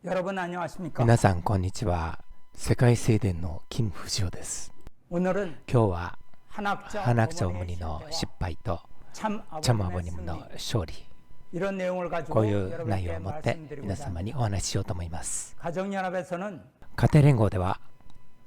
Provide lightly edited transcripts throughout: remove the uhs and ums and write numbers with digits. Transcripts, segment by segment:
여러분 안녕하십니까? 皆さんこんにちは。世界聖殿の金不二です。 오늘은 今日は 한학자 花ちゃ어머니 어머니의 の 실패와 失敗と 참 チャムア 아버님의 ボニムの 승리 勝利、 이런 내용을 こ 가지고 ういう内 여러분께 容を持って 말씀드리고자 皆様 합니다. にお話ししようと思います。 가정연합에서는 家庭連合では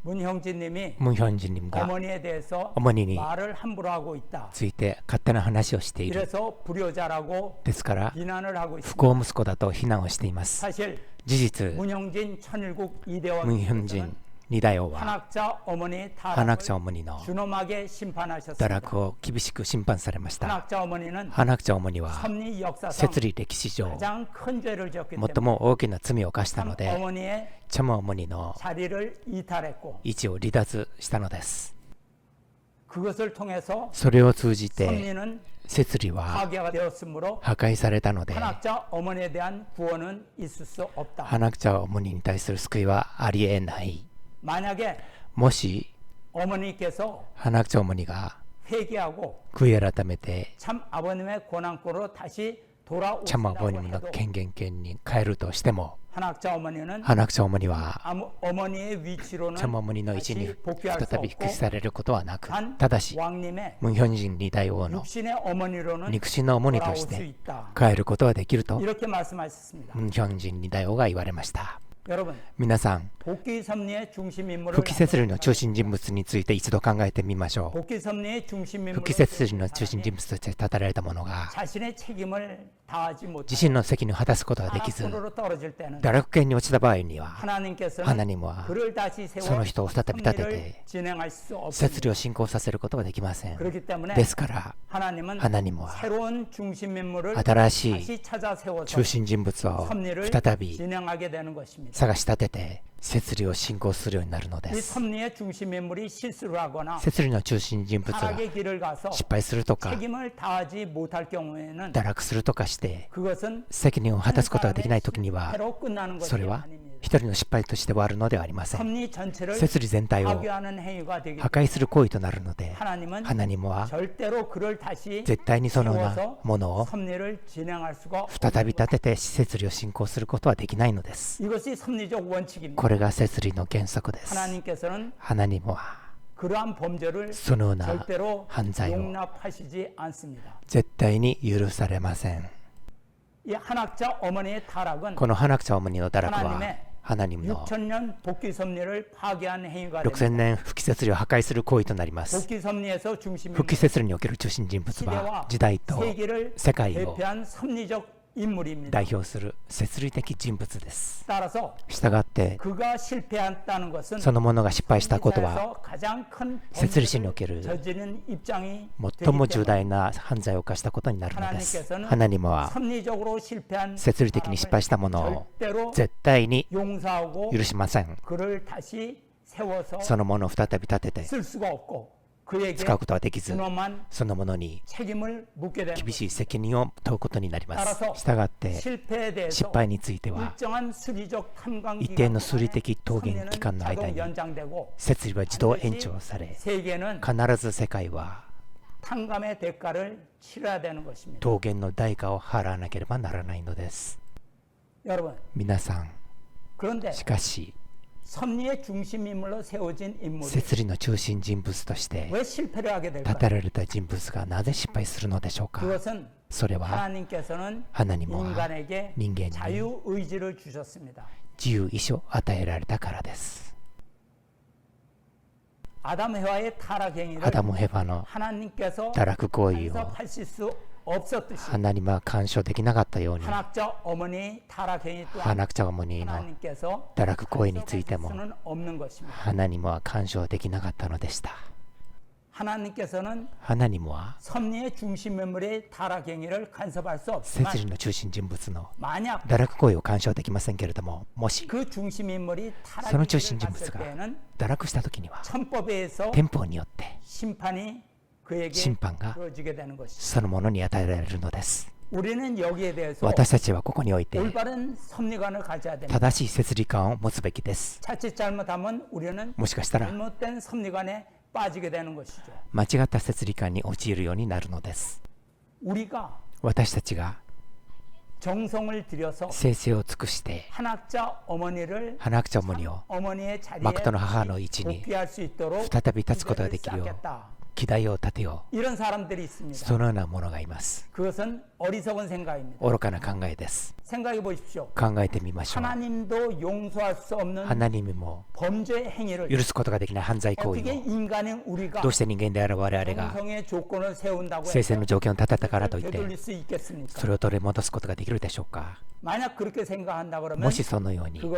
문형진님이 ムンヒョンジン님が 어머니에 대해서 主に 말을 함부로 하고 있다. ついて勝手な話をしている。 이래서 불효자라고 ですから 비난을 하고 不 있습니다. 幸息子だと非難をしています。 사실 事実、 문형진 천일국 ムンヒョン 이대왕께서는 人二大王は 한학자 어머니의 花ちゃ 타락을 อモニの 준엄하게 堕 심판하셨습니다. 落を厳しく審判されました。 한학자 어머니는 花ちゃอモニは 섭리 역사상 摂理歴史上 가장 큰 죄를 지었기 最 때문에 も大きな罪を犯した 참 ので、 어머니의 チャムアモニの 자리를 이탈했고 位置を離脱したのです。 그것을 통해서 それを通じて 섭리는 摂理は 파괴가 되었으므로 破壊されたので、 한학자 어머니에 대한 구원은 있을 수 없다. 花ちゃ어머니に対する救いはありえない。 만약에 もし 어머니께서 花ちゃ어머니が 회개하고 悔い改めて 참 아버님의 권한권으로 다시 チャムアボニ 돌아오신다고 の 해도 権限権に変えるとしても、 한학자 어머니는 花ちゃ어머니は 어머니의 위치로는 チャムアモニの位置に 다시 복귀할 수 再び復帰 없고 されることはなく、 단 ただし 왕님의 ムンヒョン人二大王の 육신의 어머니로는 肉親の主にと 돌아올 し 수 て 있다. 変えることはできると 이렇게 말씀하셨습니다. ムンヒョン人二大王が言われました。 여러분 皆さん、 복귀 섭리의 중심 인물을 復帰摂理の中心人物について一度考えてみましょう。 복귀 섭리의 중심 復 인물을 帰摂理の中心人物として語られた者が 자신의 책임을 다하지 自 못하고 身の責任を果たすことができず 하나님으로 떨어질 때는 堕落圏に落ちた場合には 하나님께서는 ハナニムは 그를 다시 そ 세워 の人を再び立て 섭리를 て 진행할 수 摂 없습니다. 理を進行させることができません。 그렇기 때문에 ですから 하나님은 ハナニムは 새로운 중심 인물을 新しい 다시 찾아 세워서 中心人物を 섭리를 再び 진행하게 되는 것입니다. 探し立てて摂理を進行するようになるので 이 す。 섭리의 중심 인물이 실수를 하거나 摂理の中心人物が 타락의 길을 가서 失敗するとか 책임을 다하지 못할 경우에는 堕落するとかして 그것은 責任を果たすことができないときには 패로 끝나는 そ 것이 れは 아닙니다. 一人の失敗として終わるのではありません。 섭리 전체를 摂理全体を 파괴하는 행위가 되기 破壊する行為となるので、 하나님은 ハナニムは 절대로 그를 다시 絶対にそのような 세워서 ものを 섭리를 진행할 수가 再び立てて摂理を進行することはできないのです。 이것이 섭리적 원칙입니다. これが摂理の原則です。 하나님께서는 ハナニムは 그러한 범죄를 そのような 절대로 犯罪を 용납하시지 않습니다. 絶対に許されません。 이 한학자 어머니의 타락은 このハナクチャ어머니の堕落は 하나님의 ハナニムの 6,000년 복귀 섭리를 파괴한 행위가 됩니다. 6000年復帰摂理を破壊する行為となります。 복귀 섭리에서 중심 復帰摂理における中心人物は 시대와 時代と 세계를 世界を 대표한 섭리적 인물입니다. 代表する摂理的人物です。 따라서 したがって 그가 실패했다는 것은 その者が失敗したことは 세상에서 가장 큰 摂理史における 저지른 입장이 最も 되기 重 때문에 大な犯罪を犯したことになるのです。 하나님께서는 ハナニムは 섭리적으로 실패한 摂理的に失敗したものを 절대로 絶対に 용서하고 許しません。 그를 다시 세워서 そのものを再び立てて 쓸 수가 없고 그에게 使うことはできず、 준엄한 そのものに 책임을 묻게 되는 厳しい責任を問うことになります。 따라서 したがって 실패에 失 대해서 敗については 일정한 수리적 탐관 一定の수리的桃源期間の間に 연장되고 摂理は自動延長され、 세계는 必ず世界は 탐감의 대가를 치러야 되는 것입니다. 桃源の代価を払わなければならないのです。 여러분 皆さん、 그런데 しかし 섭리의 중심 인물로 세워진 인물이 摂理の中心人物として 왜 실패를 하게 立 될까요? てられた人物がなぜ失敗するのでしょうか。 그것은 それは 하나님께서는 ハナニムは 인간에게 人間に 자유의지를 주셨습니다. 自由意志を与えられたからです。 아담 해와의 타락 행위를 アダム・ヘバの 하나님께서 堕落行為を 간섭하실 수 없었듯이 ハナニムは干渉できなかったように、 한학자 어머니의 타락 행위 ハ 또한 ナクチャ어머니の 하나님께서 堕落行為について 간섭하실 も 수는 없는 것입니다. ハナニムは干渉できなかったのでした。 하나님께서는 ハナニムは 섭리의 중심 인물의 타락 행위를 간섭할 수 摂 없지만 理の中心人物の 만약 堕落行為を干渉できませんけれども、もし 그 중심 인물이 타락 その 행위를 中心人 갔을 物が 때에는 堕落した時には 천법에 의해서 憲法によって 심판이 그에게 審判が 주어지게 되는 것이죠. そのものに与えられるのです。 우리는 여기에 대해서 私たちはここにおいて 올바른 섭리관을 가져야 됩니다. 正しい摂理観を持つべきです。 자칫 잘못하면 우리는 もしかしたら 잘못된 섭리관에 빠지게 되는 것이죠. 間違った摂理観に陥るようになるのです。 우리가 私たちが 정성을 들여서 生々を尽くして 한학자 어머니를 花학자 어머니を 어머니의 자리에 誠の母の位置に 복귀할 수 있도록 再び立つことができるよう 쌓겠다. 基台を立てよ 이런 사람들이 있습니다. うそのようなものがいます 그것은 어리석은 생각입니다. 愚かな考えです 생각해 보십시오. 考えてみましょう 하나님도 용서할 수 없는 ハナニムも 범죄 행위를 許すことができない犯罪行為 어떻게 を 인간인 우리가 どうして人間である我々が 정성의 조건을 세운다고 聖戦の条件を立てたからといって 되돌릴 수 있겠습니까? それを取り戻すことができるでしょうか 만약 그렇게 생각한다 그러면 もしそのように考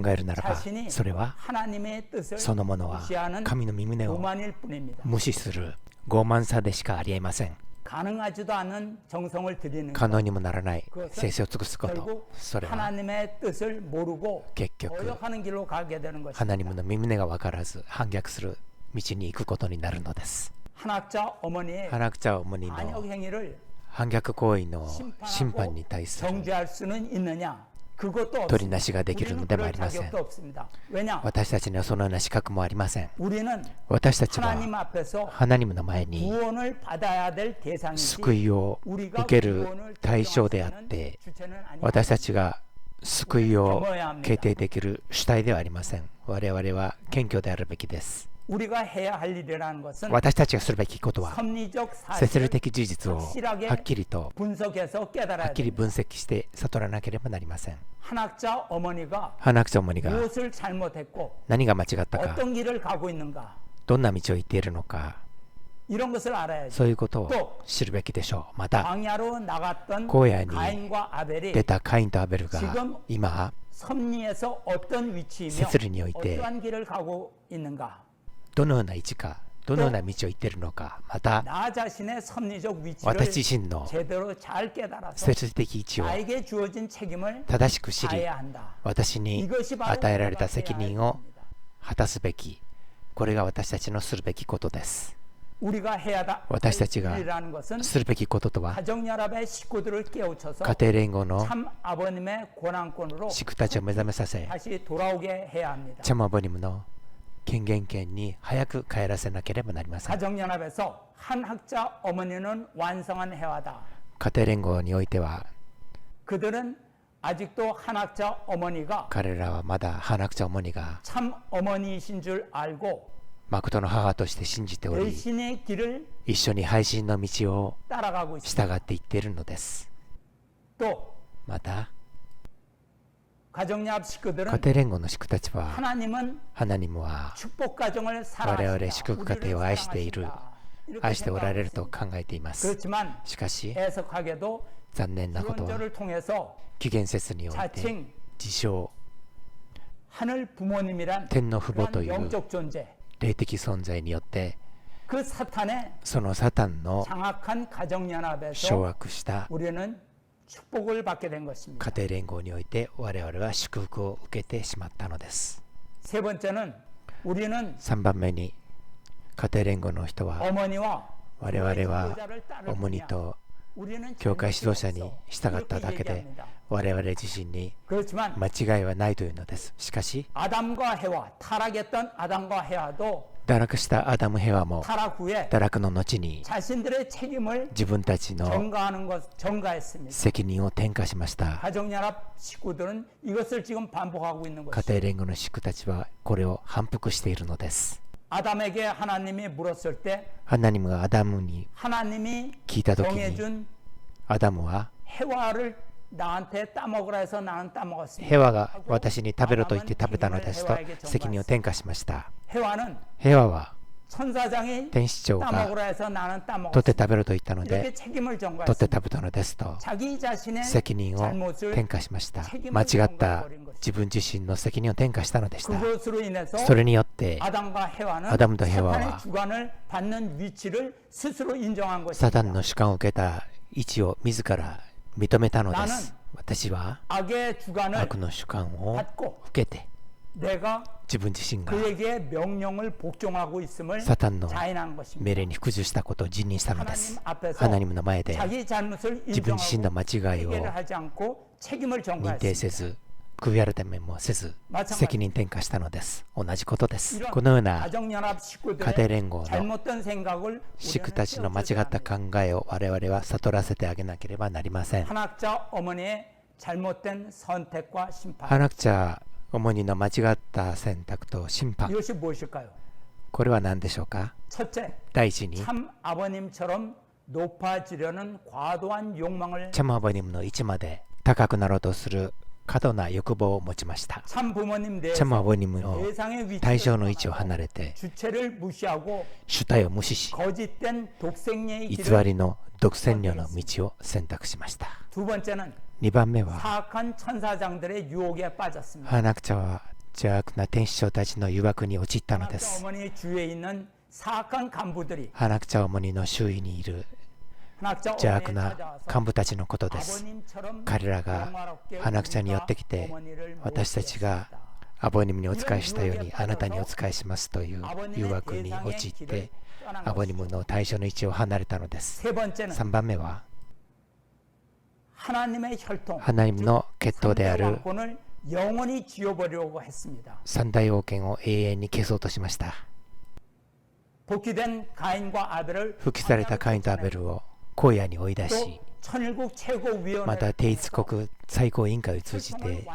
えるならば 자신이 それは 하나님의 뜻을 そのものは 무시하는 神の御胸を 오만일 뿐입니다. 無視する傲慢さでしかありえません 가능하지도 않은 정성을 들이는 可能 것. にもならない聖 그것은 戦を尽くすこと 결국 それは 하나님의 뜻을 모르고 結局 거역하는 길로 가게 되는 ハナニ 것입니다. ムの御胸が分からず反逆する道に行くことになるのです 한학자 어머니의 ハナクチャオモニ 반역 の 행위를 反逆行為の審判 심판하고 に対する 정죄할 수는 있느냐? 그것도 取り 없습니다. なしができるのでもあ 우리는 り 그럴 ません 자격도 없습니다. 왜냐? 私たちにはそのような資格もありません 우리는 私たちは 하나님 앞에서 ハナニムの前に 구원을 받아야 될 대상이지 救いを 우리가 受ける 구원을 対象であっ 결정할 수 て 있는 주체는 아닙니다. 私たちが救いを決定できる主体ではありません我々は謙虚であるべきです 우리가 해야 할 일이라는 것은 私たちがするべきことは 섭리적 説理 사실을 的事実をはっきりと 분석해서 は 깨달아야 っきり 됩니다. 分析して悟らなければなりません 한학자 어머니가 ハナクチャオモニが 무엇을 잘못했고 何が間違ったか 어떤 길을 가고 있는가 どんな道を行っているのか 이런 것을 알아야죠. そういうことを知るべきでしょうまた 광야로 나갔던 고야니 가인과 아벨이 出たカインとアベルが 지금 今 섭리에서 어떤 위치이며 説理において 어떠한 길을 가고 있는가 どのような位置かどのような道を行っているのかまた 나 자신의 섭리적 위치를 私自身の 제대로 잘 깨달아서 説理的位置を 나에게 주어진 책임을 正しく知り 다해야 한다. 私に 이것이 바로 与えられた 우리가 責 해야 할 任を 일입니다. 果たすべきこれが私たちのするべきことです 우리가 해야 할 私たちが 일이라는 것은 するべきこととは 가정연합의 식구들을 깨우쳐서 家庭連合の 참 아버님의 권한권으로 宿たちを目覚めさせ 다시 돌아오게 해야 합니다. チャマボニムの権限権に早く帰らせなければなりません 가정연합에서 한 학자 어머니는 완성한 해와다. 家庭連合においては 그들은 아직도 한 학자 어머니가 彼らはまだハナクチャオモニが 참 어머니이신 줄 알고 誠の母として信じており 대신의 길을 一緒に配信の道を 따라가고 있습니다. 従っていっているのです 또 また 가정연합 家 식구들은 庭連合の宿たちは 하나님은 ハナニムは 축복 가정을 我々 사랑하신다. 祝福家庭を愛している 이렇게 愛しておられる 생각하고 と考えていま 있습니다. す 그렇지만 しかし 해석하게도 残念なことは 구원절을 통해서 紀元節において 자칭 自称 하늘 부모님이란 天の父母と 그런 いう 영적 존재, 霊的存在によって 그 사탄의 そのサタンの 장악한 掌 가정연합에서 握した 우리는 축복을 받게 된 것입니다. 家庭連合において我々は祝福を受けてしまったのです 세 번째는 우리는 3番目に家庭連合の人は 어머니와 我々は 지도자를 따를 主に 뿐이야. と 우리는 教会指導者 잘못이 に 없어. 従っただけ 이렇게 で 얘기합니다. 我々自身に 그렇지만 間違いはないというのですしかし 아담과 해와 타락했던 아담과 해와도 堕落したアダム・ヘワも 타락 후에 堕落の後に 자신들의 책임을 自分たちの 전가했습니다. 責任を転嫁しました 가정연합 식구들은 이것을 지금 반복하고 있는 家 것이죠. 庭連合の宿たちはこれを反復しているのです 아담에게 하나님이 물었을 때 ハナニムがアダムに 하나님이 聞いた時に 정해준 アダムは 해와를 나한테 따먹으라 해서 나는 따먹었습니다. ヘワが私に食べろと言って食べたのですと責任を転嫁しました 해와는 ヘワは 천사장이 天使長が 따먹으라 해서 나는 取って 따먹었습니다. 食べろと言ったの 이렇게 で 책임을 取って 전가했습니다. 食べたのですと 자기 자신의 責任を 잘못을 転嫁しました間違った自分自身の責任を転嫁したのでした 그것으로 인해서 それによって 아담과 해와는 아담과 해와와 사탄의 주관을 받는 위치를 스스로 인정한 サタン 것입니다. の主観を受けた位置を自ら認めたのです私は 악의 주관을 悪の主観を 받고 受けて 내가 自分自身が 그에게 명령을 복종하고 있음을 サタンの 자인한 것입니다. 命令に服従したことを辞任したので 하나님 す 앞에서 ハナニムの前で 자기 잘못을 自分自身の 인정하고 間違いを 회개를 하지 않고 책임을 認定せ 전가했습니다. ず悔い改めもせず責任転嫁したのです同じことですこのよう 이런 な 가정연합 家庭 식구들의 連合の 잘못된 생각을 シク 우리는 たちの間違った 깨우쳐줘야 합니다. 考えを我々は悟らせてあげなければなりません 한학자 어머니의 잘못된 선택과 심판. ハナクチャ主にの間違った選択と審判。 이것이 무엇일까요? これは何でしょうか。 첫째, 第一に 참 아버님처럼 높아지려는 과도한 욕망을. 참 아버님の位置まで高くなろうとする過度な欲望を持ちました。 참 부모님 참 내에서 아버님の 대상의 対象 위치를 の位置を離れて 주체를 무시하고 主体を無視し 거짓된 독생녀의 偽 길을. りの独占領の道を選択しました。 두 번째는 2番目は 사악한 천사장들의 유혹에 빠졌습니다. ハナクチャは邪悪な天使長たちの誘惑に陥ったので 하나님의 す。 어머니 주위에 있는 사악한 간부들이 ハナクチャ主にの周囲にいる 하나님의 邪悪 어머니에 な 찾아와서 幹部たちのことです。 아버님처럼 彼らが 영화롭게 ハナクチャに寄ってき 우리가 て 어머니를 私たちが 모시겠습니다. アボニムにお仕えしたようにあなたにお仕えしますという誘惑に陥ってアボニムの対象の位置を離れたのです。 세 번째는 3番目は 하나님의 혈통, ハナニムの血統である 왕권을 영원히 지워버리려고 했습니다. 三大王権を永遠に消そうとしました。 복귀된 가인과 아벨을 復帰されたカインとアベルを荒野に追い出 또 し 천일국 최고위원회를 また帝一国最高委員会を通じて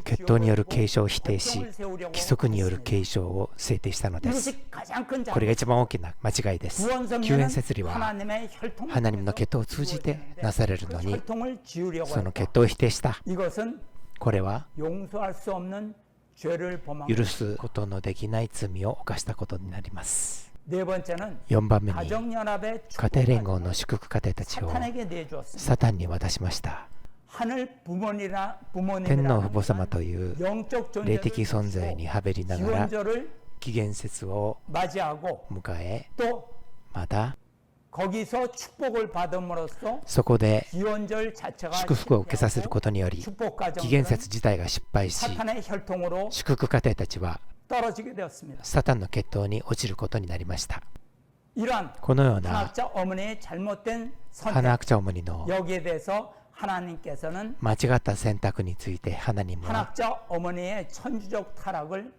血統による継承を否定し規則による継承を制定したのです。 이것이 가장 큰 これが一番大きな間違いです。 구원 救援 섭리는 設理は 하나님의 혈통을 ハナニムの血統を通じてなされる 그 のに 혈통을 지우려고 その 했다. 血統を否定した。 이것은 これは 용서할 수 없는 죄를 범한 許すことのできない罪を犯したことになります。 네 번째는 4番目に 가정연합의 家庭連合の祝福家庭たちを 사탄에게 내주었습니다. サタンに渡しました。 하늘 天皇父母 부모님이라는 様という 영적 霊的 존재를 存在にはべりながら 기원절을 紀元節を 맞이하고 迎え 또 また 거기서 축복을 받음으로써 そこで 기원절 자체가 祝福を受けさせる 실패하고 ことにより 축복 紀元 과정은 節自体が失敗し 사탄의 혈통으로 祝福家庭たちは 떨어지게 되었습니다. サタンの血統に落ちることになりました。 이러한 このような 한학자 어머니의 잘못된 ハナ 선택 アクチャオムニの 여기에 대해서 하나님께서는 間違った選択についてハナニムは 한학자 어머니의 천주적 타락을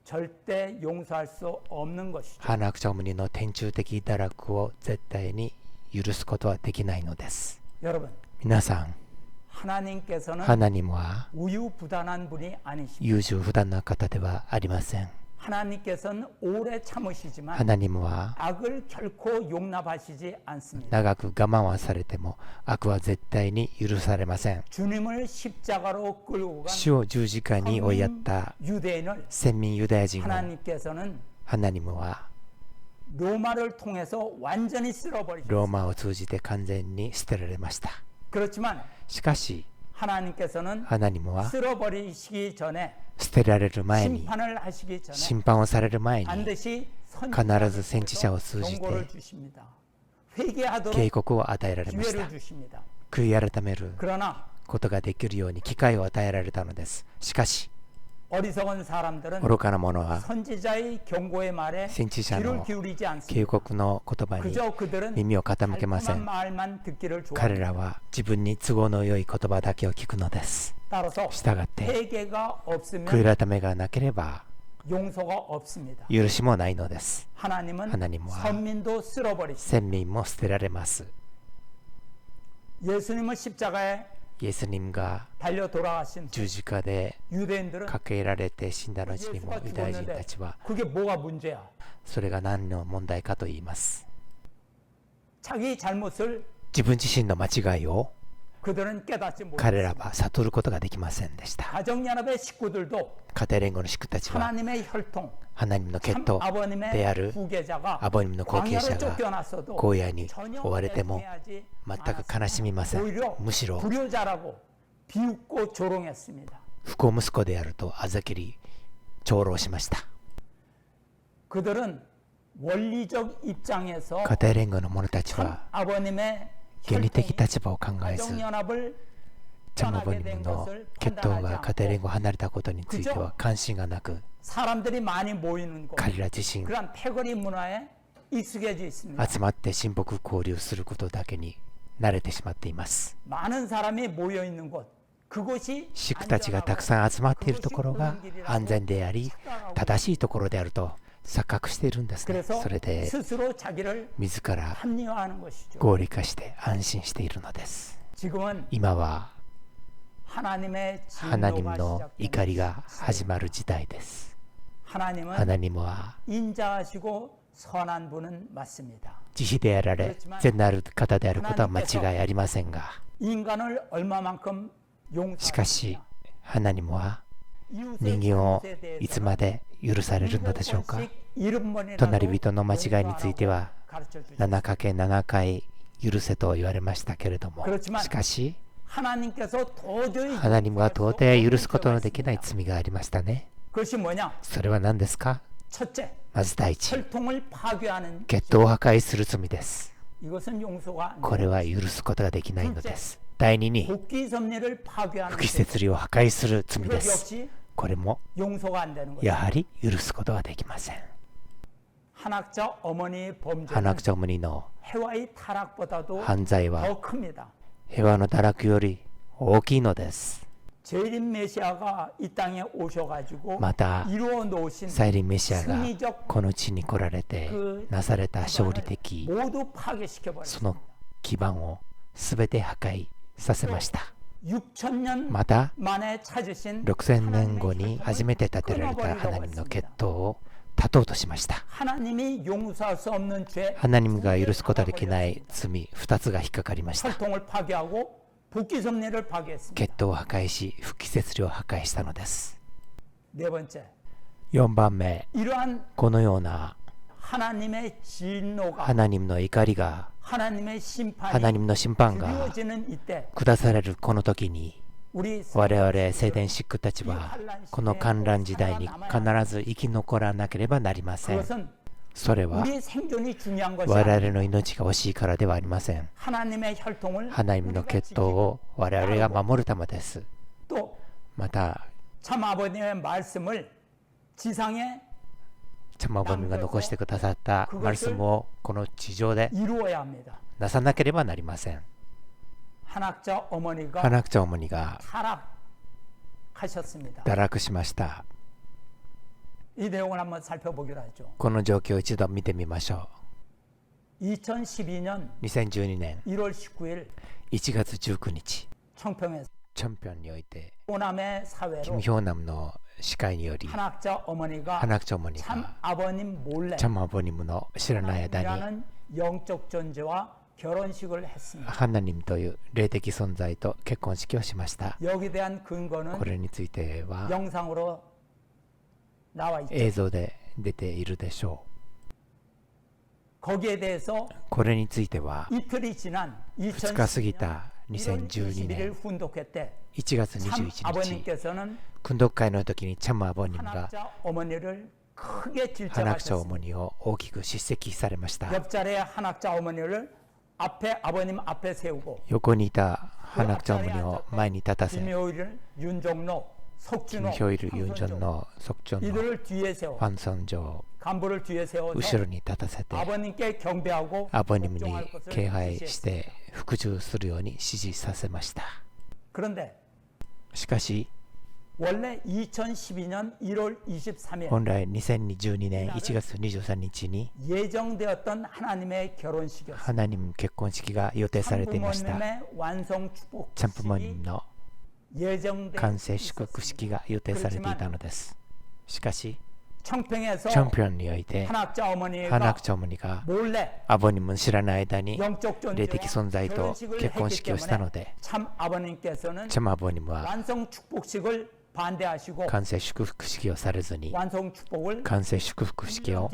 절대 용서할 수 없는 것이죠. ハナアクチャオムニの天中的堕落を絶対に許すことはできないのです。 여러분, 皆さん、 하나님께서는 ハナニムは 우유부단한 분이 아니십니다. 優柔不断な方ではありません。 하나님께서는 오래 ハ 참으시지만 ナニムは 악을 결코 용납하시지 않습니다. 長く我慢はされても悪は絶対に許されません。 주님을 십자가로 끌고 간 主を十字架に追いやった 유대인을 先民ユダヤ人を 하나님께서는 ハナニムは 로마를 통해서 완전히 ロー 쓸어버리셨습니다. マを通じて完全に捨てられました。 그렇지만 しかし 하나님께서는 ハナニムは 쓸어버리시기 전에 捨てられる前に 심판을 하시기 전에 審判をされる前に 반드시 必ず先知者を通じて 경고를 주십니다. 회개하도록 警告を与えられました。 기회를 주십니다. 悔い改める 그러나 ことができるように機会を与えられたのです。しかし 어리석은 사람들은 愚かな者は 선지자의 경고의 말에 先知者 귀를 の 기울이지 警 않습니다. 告の言葉に 그저 그들은 耳を傾けませ 달콤한 ん。 말만 듣기를 彼 좋아합니다. らは自分に都合の良い言葉だけを聞くのです。 따라서 したがって 회개가 悔 없으면 い改めがなければ 용서가 없습니다. 許しもないのです。 하나님은 하나님은 선민도 쓸어버리십니다. 先民も捨てられます。 예수님을 십자가에 イエス人が 달려 돌아가신 十字架で 유대인들은 かけられて死んだ後にもユダヤ人たちは 그게 뭐가 문제야? それが何の問題かと言います。 자기 잘못을 自分自身の間違いを 그들은 깨닫지 彼ら 못했습니다. は悟ることができませんでした。 가정연합의 식구들도 家庭連合の宿たちは 하나님의 혈통, ハナニムの血 참 統 아버님의 である 후계자가 アボニムの後継者 광야로 が 쫓겨났어도 荒野に 전혀 追われても 애통해하지 全く悲しみません。 오히려 むしろ 불효자라고 비웃고 조롱했습니다. 不幸息子であるとあざきり長老しました。 그들은 원리적 입장에서 家庭連合の者たち 참 は 아버님의 原理的 혈통이 立場を考えず 가정연합을 チャムボ 떠나게 ニム 된 の 것을 血統 판단하지 が家庭連 않고 合を離れたことについては関心がなく 사람들이 많이 모이는 곳, 彼ら自身 그런 패거리 문화에 익숙해져 있습니다. 集まって親睦交流することだけに慣れてしまっています。 많은 사람이 모여 있는 곳, 그곳이 シクたちがたくさん集まっているところが安全であり正しいところであると錯覚しているんですね。 그래서 それで 스스로 자기를 自ら 합리화하는 것이죠. 合理化して安心しているのです。 지금은 今は 하나님의 ハナニム 진노가 の怒り 시작되는 が始まる時代です。 하나님은 ハナニムは 인자하시고 선한 분은 맞습니다. 慈悲であられ、善なる方であることは間違いありませんが、 인간을 얼마만큼 しかし 용서하시냐? ハナニムは 이웃의 人間を 잘못에 いつま 대해서는 で許されるのでしょうか。 일흔번이라도 隣人の間違いについては 가르쳐 주셨습니다. 7×7 回許せと言われましたけれども、しかし 하나님께서 도저히 ハナニムは到底許すことのできない罪がありましたね。 그것이 뭐냐? それは何ですか。 첫째, まず第一、 혈통을 파괴하는 血統を破壊する罪です。 이것은 용서가 안 これ 돼요. は許すことができないのです。第二に、 복귀 섭리를 파괴하는 不義節理を破壊する罪 것 です。 역시 これも 용서가 안 되는 거예요. やはり許すことはできません。 한학자 어머니의 ハ 범죄는 ナクチョムニの 해와의 타락보다도 犯罪は 더 큽니다. 平和の堕落より大きいのです。 재림 메시아가 이 땅에 오셔가지고 また 이루어 놓으신 再臨メシアが 승리적 この地に来られてなされた勝利的 모두 파괴시켜 その 버렸습니다. 基盤をすべて破壊させました。 6,000년 また 만에 찾으신 6000年後に初めて建てられたハナニムの血統を断とうとしました。 하나님이 용서할 수 없는 죄 ハナニムが許すことができない罪2つが引っかかりました。 혈통을 파괴하고 복귀 섭리를 파괴했습니다. 血統を破壊し不義節理を破壊したのです。 네 번째, 4番目、 이러한 このような 하나님의 진노가 ハナニムの怒りが 하나님의 ハナニ 심판이 ムの審判が 그리워지는 이때 下されるこの時に 우리 我々聖殿シックたちはこの観覧時代に必ず生き残らなければなりません。 그것은 それは 우리 생존이 중요한 것이 我 아니라 々の命が惜しいからではありません。 하나님의 혈통을 ハナニムの 우리가 血統 지키고 を我々が守るためです。 또 また 참 아버님의 말씀을 지상에 チャマボミが残してくださったマルスムをこの地上で 이루어야 합니다. なさなければなりません。 한학자 어머니가 ハナクチョウモニが 타락하셨습니다. 堕落しました。 이 내용을 한번 살펴보기로 하죠. この状況を一度見てみましょ 2012년 う。2012年 1월 19일 1月19日、 청평에서 チョンピョンにおいて 호남의 キ 사회로 ム・ヒョンナムの司会により 한학자 어머니가 ハナクチョウモニ 참 が 아버님 몰래 チャマボニムの知らない間に 하나님이라는 영적 존재와 결혼식을 했습니다. ハナニムという霊的存在と結婚式をしました。 여기에 대한 근거는 これについては 영상으로 나와 있죠. 映像で出ているでしょ 거기에 대해서 う。これについては 이틀이 지난 2日過ぎ 2012년 た 1월 2012 21일 年 훈독회 때 1月 참 21日、 아버님께서는 訓読会の時にチャムアボニムが 한학자 어머니를 크게 ハナクチョウモ 질책하셨습니다. ニを大きく叱責されました。 옆자리에 한학자 어머니를 앞에 아버님 앞에 세우고 横にいたハナクチョウモニを前に立たせ、 김효일, 윤종로, キム・ 석준호, ヒョイル、ユンジョンのソクチョンのフ 이들을 뒤에 세워 ァンソンジョを 간부를 뒤에 後 세워서 ろに立たせて 아버님께 경배하고 アボニムに 복종할 것을 敬拝し 지시했습니다. て服従するように指示させました。 그런데 しかし 원래 2012년 1월 23일 本来2022年1月23日に 예정되었던 하나님의 ハ 결혼식이었습니다. ナニム結婚式が予定されていました。 부모님의 완성 チャンプモニ 축복식이 ムの 예정돼 完成祝福 있었습니다. 式が予定されていたのです。しかし 청평에서 チャンピオンにおいて 한학자 ハナ 어머니가 クチョウモニが 몰래 アボニム知らない間に 영적 霊的 존재와 存在と 결혼식을 結婚 했기 式をしたの 때문에 で 참 아버님께서는 チャムアボニムは 완성 축복식을 반대하시고 完成祝福式をされずに 완성 축복을 完成祝福式を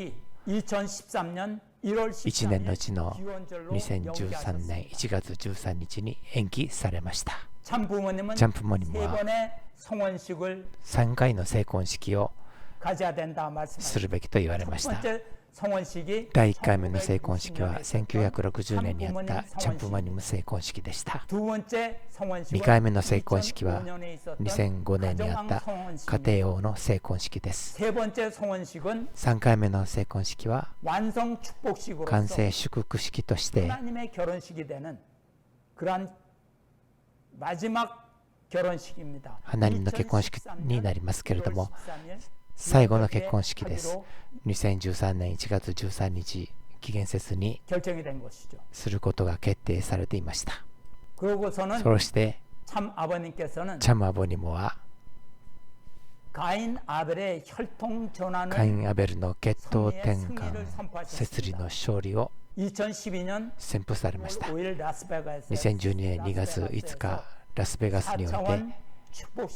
2013년 1월 1年のうち 13일 の 기원절로 2013年 연기하셨습니다. 1月13日に延期されました。 참 부모님은 チャンプモニム 세 は 번의 성원식을 3回の成婚式を 가져야 된다 말씀하셨습니다. するべきと言われまし 첫 た。 번째 성원식이 第1回目の成婚式は 1960 1960年にあったチャンプモニム成婚式でした。 두 번째 2 성원식은 回目の成婚式は 2005년에 있었던 2005年にあった 가정왕 家 성원식입니다. 庭王の成婚式です。 세 번째 성원식은 3回目の成婚式は 완성 축복식으로서 完成祝福式として 하나님의 결혼식이 되는 그러한 마지막 결혼식입니다. ハナニムの結婚式になりますけれども、最後の結婚式です。2013年1月13日、期限せずに 결정이 된 것이죠. することが決定されていました。 그러고서는 そして참 아버님께서는 참 아버님은 가인 아벨의 혈통 カイ 전환을 ン・アベルの血統 승리의 転 승리를 換設理 선포하셨습니다. の勝利を 2012년 宣布されました。 5일 라스베가스에서 2012年2月5日、ラスベガスにおいて 4차원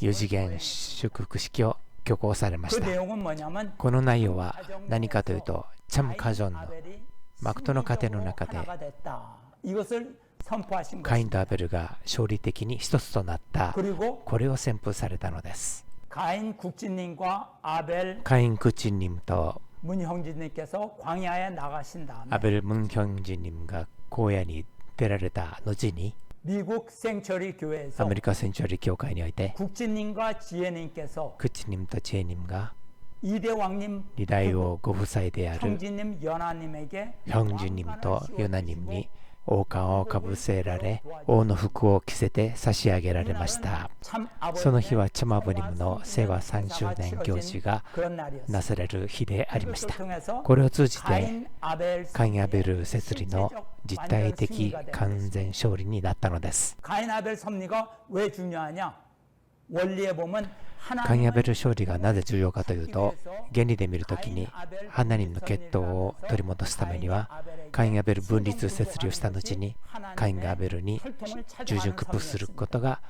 4次 축복식을 元祝福式を挙行されま 그 した。 내용은 뭐냐면 この内容は何かというと、チャム・カ 가인 ジョンの 아벨이 マクトの家庭の中で 하나가 됐다. 이것을 선포하신 カインと 것입니다. アベルが勝利的に一つとなった、 그리고 これを宣布されたのです。 가인 국진님과 아벨 カイン・クチンニムと 문형진님께서 광야에 나가신 다음에 アベル・ムンヒョンジニムが荒野に出られた後に、 미국 생처리 ア 교회에서 メリカセンチュアリ教会において 국진님과 지혜님께서 クチニムとチェニムが 이대 왕님 二大王ご夫妻である 형진님 연하님에게 ヒョンジュニムとヨナニムに王冠をかぶせられ、王の服を着せて差し上げられました。 참 その日は 아버님의 チャマブニムの聖和3周年行事が 그런 날이었습니다. なされる日でありまし 이것을 た。 통해서 これを通じて 가인 아벨 カイン・アベル設理の 실제적 実体的 완전 승리가 된 完全勝利になったのです。 가인 아벨 섭리가 왜 중요하냐? 원리에 보면 カイン・アベル 하나님은 勝利がなぜ重要かというと、原理で見るときにハナニムの血統を取り戻すためには、カイン・アベル分立設理をした後に、カインがアベルに従順屈服することが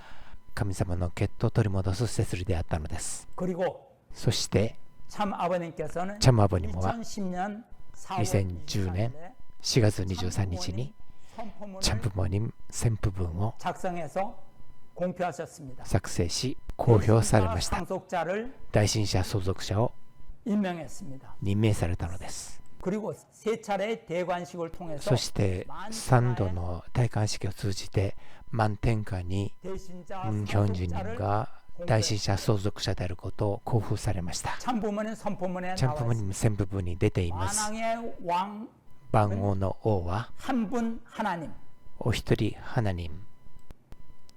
神様の血統を取り戻す設理であったのです。 그리고 そして 참 아버님께서는 チャムアボニムは 2010년 2010年4月23日にチャンプモニム宣布文を 작성해서 공표하셨습니다. 作成し公表されました。 상속자를 大信者相続者を 임명했습니다. 任命されたのです。 그리고 세 차례의 대관식을 통해서 そして3度の戴冠式を通じて満天下に 대신자 ムン・ヒョンジュニム 상속자를 が大信者相続者であることを公布されました。 참부모는 선포문에 チャンプ 나와 モニム宣布文に出ています。 만왕의 왕 万王の王は 한 분 하나님. お一人ハナニム。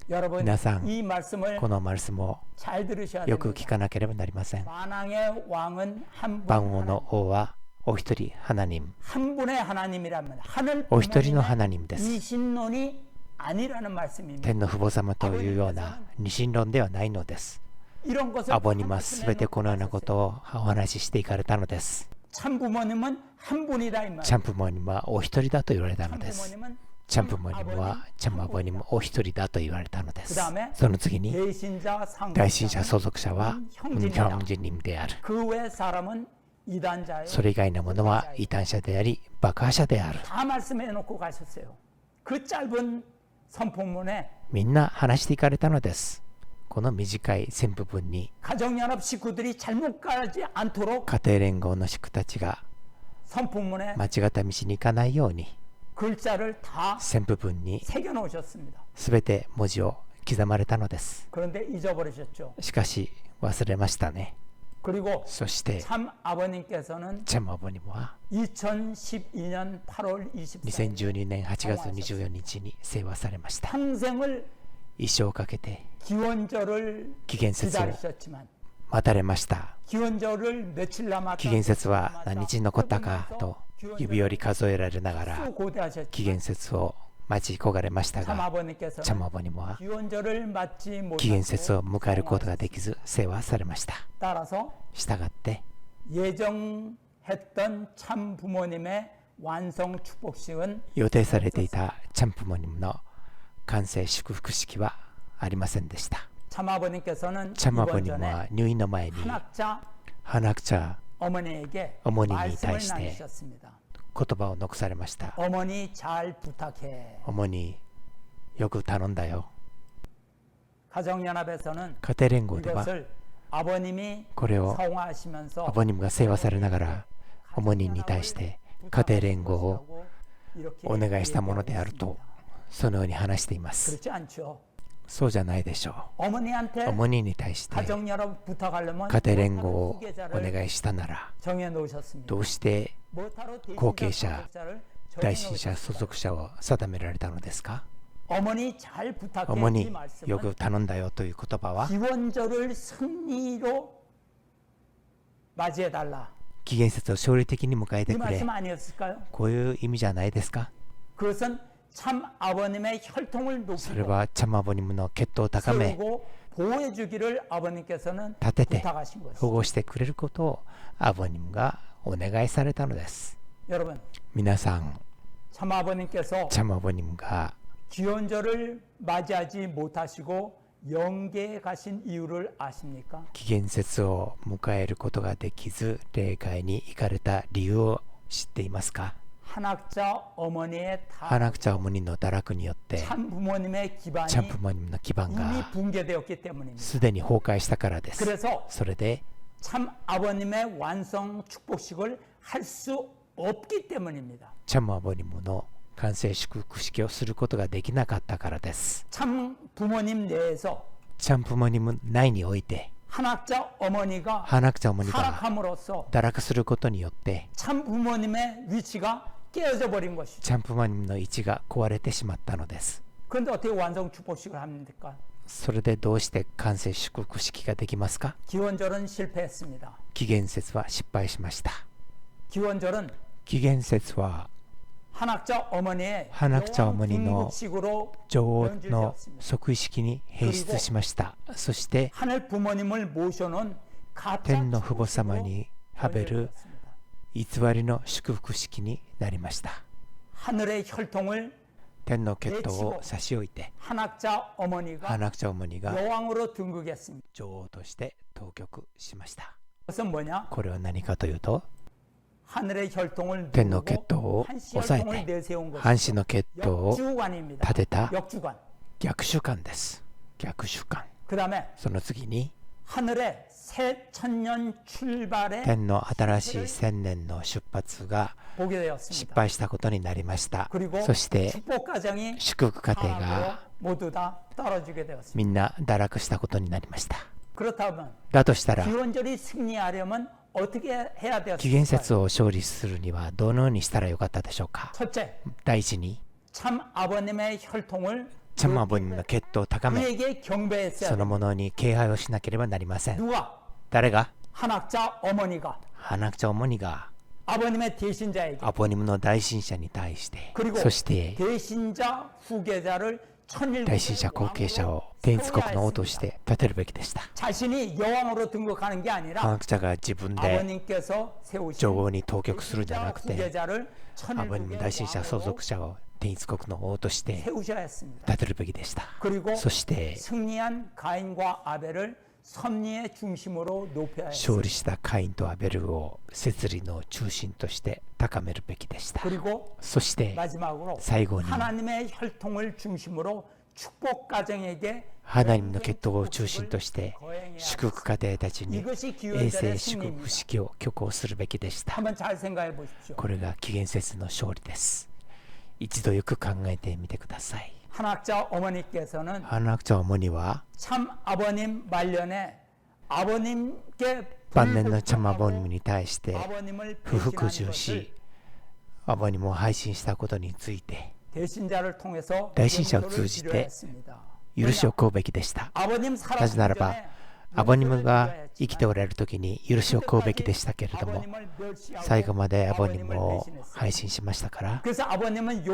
여러분 皆さん 이 말씀을 このマルスも 잘 들으셔야 よく 됩니다. 聞かなければなりません。 만왕의 왕은 한 분 万王 하나님. の王はお一人ハナニム。 한 분의 하나님이라면 하늘 お一人の 부모님의 ハナニムです。 이신론이 아니라는 말씀입니다. 天の父母様というような二神論ではないのです。 이런 것을 アボニムはすべてこのようなことをお話ししていかれたのです。 참 부모님은 한 분이다 이 말. チャンプモニムはお一人だと言われたの 참 です。 부모님은 チャンプモニムはチャンマボニムお一人だと言われたのです。 그다음에 その次に 대신자 大信者 상속자 相続者はムン・ヒ 형제입니다. ョンジニムである。 그 외 사람은 이단자예요. それ以外のものは異端者であり爆破者である。 다 말씀해 놓고 가셨어요. 그 짧은 선포문에 みんな話していかれたのです。この短い宣布文に 가정연합 식구들이 잘못 가지 않도록 家庭連合の宿たちが 선포문에 間違った道に行かないように 글자를 다 宣布文に 새겨 놓으셨습니다. すべて文字を刻まれたのです。 그런데 잊어버리셨죠. しかし忘れましたね。 그리고 そして 참 아버님께서는 チャンマボニムは 2012년 8월 24일 2012年8月24日に聖和されました。 평생을 一生かけて 기원절을 紀元節を 기다리셨지만 待たれました。 기원절을 며칠 남았다 紀元節は何日残ったかと指折り数えられながら 고대하셨지만 紀元節を待ち焦がれました 참 が、 아버님께서는 チャンマボニムは 기원절을 맞지 紀元節 못하고 を迎えることができず聖和されました。 따라서 したがって 예정했던 참 부모님의 완성 축복식은 予定されていたチャンプモニムの完成祝福式はありませんでした。 참 아버님께서는 チャンマボ 이번 ニム 전에 は入院の前に 한학자 ハナクチャ 어머니에게 어머니에 말씀을 대하시되 나누셨습니다. 言葉を残されました。 어머니 잘 부탁해. 主よく頼んだよ。 가정연합에서는 家庭連合では 이것을 아버님이 これを 성화하시면서 アボニムが聖和されながら主にに対して家庭連合を 이렇게 お願いしたものであると 얘기하고 있습니다. そのように話しています。 그렇지 않죠. そうじゃないでしょ 어머니한테 う。主に対して 가정연합 부탁하려면 家庭連合 못하는 をお 후계자를 願いしたなら 정해 놓으셨습니다. どうして 못하러後 대신자 継者 소속자를 大 정해 信者相 놓으셨을까요? 続者を定められたのですか。 어머니 잘 부탁해. 主 이 によ 말씀은 く頼んだよという言葉は 기원절을 승리로 맞이해 달라. 紀元節を勝利的に迎え 이 てくれ 말씀 아니었을까요? こういう意味じゃないですか。 그것은 참 아버님의 혈통을 それ 높이고 はチャマボニムの血統を高め 세우고 보호해주기를 아버님께서는 立てて 부탁하신 保 것이죠. 護してくれることをアボニムがお願いされたのです。 여러분, 皆さん、 참 아버님께서 チャマボニムが 기원절을 맞이하지 못하시고 영계에 가신 이유를 아십니까? 紀元節を迎えることができず霊界に行かれた理由を知っていますか？ 한학자 어머니의 ハナクチャ어머니の堕落によって 참 부모님의 기반이 チャンプモニムの基盤 이미 が 붕괴되었기 때문입니다. すでに崩壊したからです。 그래서 それで 참 아버님의 완성 축복식을 할 수 없기 때문입니다. チャムアボニムの完成祝福式をすることができなかったからです。 참 부모님 내에서 チャンプモニム内において 한학자 어머니가 ハナクチャ어머니が 타락함으로써 堕落することによって 참 부모님의 위치가 깨어져 버린 것이죠. チャンプモニムの位置が壊れてしまったのです。 그런데 어떻게 완성 축복식을 합니까? それでどうして完成祝福式ができますか？ 기원절은 실패했습니다. 紀元節は失敗しました。 기원절은 紀元節は 한학자 어머니의 한학자 어머니의 등극식으로 女王の即位式に変質しました。そして 하늘 부모님을 모셔놓은 가짜 天の父母様 축복식으로 にはべる 연결되었습니다. 偽りの祝福式になりました。 하늘의 혈통을 天の血統を差し置いて 한학자 어머니가 ハナクチャ어머니が 여왕으로 등극했습니다. 女王として当局しました。 그것은 뭐냐? これは何かというと 하늘의 혈통을 天の 누르고 血統を 한시 抑え 혈통을 て 내세운 藩士 것이죠. の血統を 역주관입니다. 立てた 역주관. 逆主観です。逆主観。 그 다음에 その次に 하늘의 새 천년 출발에 天の新しい千年の出発が 보게 失 되었습니다. 敗したことになりました。 그리고 そして 축복 가정이 祝福家庭 다 が 모두 다 떨어지게 되었습니다. みんな堕落したことになりました。 그렇다면 だとしたら 기원절이 승리하려면 어떻게 해야 紀元 되었을까요? 節を勝利するにはどのようにしたらよかったでしょうか？ 첫째, 第一に 참 아버님의 혈통을 チャムアボニムの血統を高め 그에게 경배했어야 その 됩니다. ものに敬拝をしなければなりません。 누가? 誰が？ 한학자 어머니가 ハナクチャ어머니が 아버님의 대신자에게 アボニムの大信者に対して 그리고 そして 대신자 후계자를 大信者後継者を天一国の王として立てるべきでした。 자신이 여왕으로 등극하는 게 ハ 아니라 ナクチャが自分で 아버님께서 女 세우신 王に当局するんじゃな 대신자 くて 후계자를 アボニム大信者相 천일국의 続者を天一国の王として 세우셔야 했습니다. 立てるべきでした。 그리고 そして 승리한 가인과 아벨을 섭리의 중심으로 높여야 勝 했습니다. 利したカインとアベルを摂理の中心として高めるべきでした。 그리고 そして 마지막으로 最後に 하나님의 혈통을 중심으로 축복 가정에게 ハナニムの血統を中心として祝福家庭たちに 이것이 衛 기원절의 生祝福 승리입니다. 式を挙行するべきでした。 한번 잘 생각해 보십시오. これが紀元節の勝利です。一度よく考えてみてください。 한학자 어머니께서는 ハナクチャ어머니は 참 아버님 말년에 아버님께 晩年のチャムアボニム 불복종하고 に対して 아버님을 不服 배신한 従 것을 し、アボニムを配信したことについて 대신자를 통해서 大信者を 용서를 通じて 드려야 했습니다. 許しを請うべきでした。 아버님 な 살아계시 ぜならば 전에 アボニム 용서를 が 드려야 生きておられる時に許しを請うべきでしたけれども、 아버님을 멸시하고 最後までアボニム 아버님을 を 배신했어요. 配信しましたから、 그래서 아버님은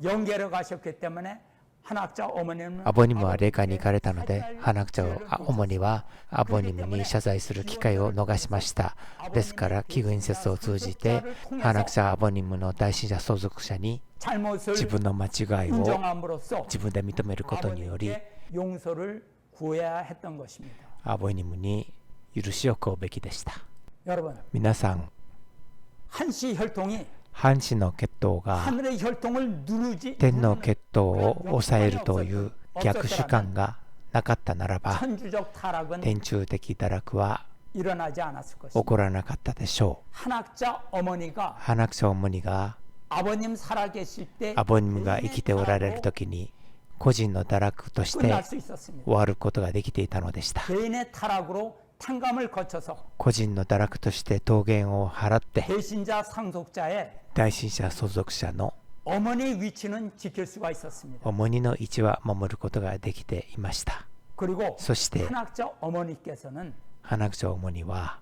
영계로 가셨기 때문에 한학자 어머니는 アボニムは霊界に行かれたので、ハナクチャ어머니はアボニムに謝罪する機会を逃しました。ですから、紀元節を通じて、ハナクチャアボニムの大信者相続者に 잘못을 自分の間違いを 인정함으로써 自分で認めることにより、 아버님께 용서를 구해야 했던 것입니다. アボニムに許しを請うべきでした。 여러분, 皆さん、 한씨 혈통이 藩士の血統が 하늘의 혈통을 누르지 天の血統を抑えるという逆主観がなかったならば、 천주적 타락은 天中的堕落は 일어나지 않았을 起 것입니다. こらなかったでしょう。 한학자 어머니가 ハナクチャ어머니が 아버님 살아계실 때 アボニムが生きておられる時に個人の堕落として 끝날 수 있었습니다. 終わることができていたのでした。 개인의 타락으로 탕감을 거쳐서 個人の堕落として桃源を払って 대신자 상속자의 大信者相続者の 어머니 위치는 지킬 수가 있었습니다. 重荷の位置は守ることができていました。 그리고 そして 한학자 어머니께서는 ハナクチャ어머니は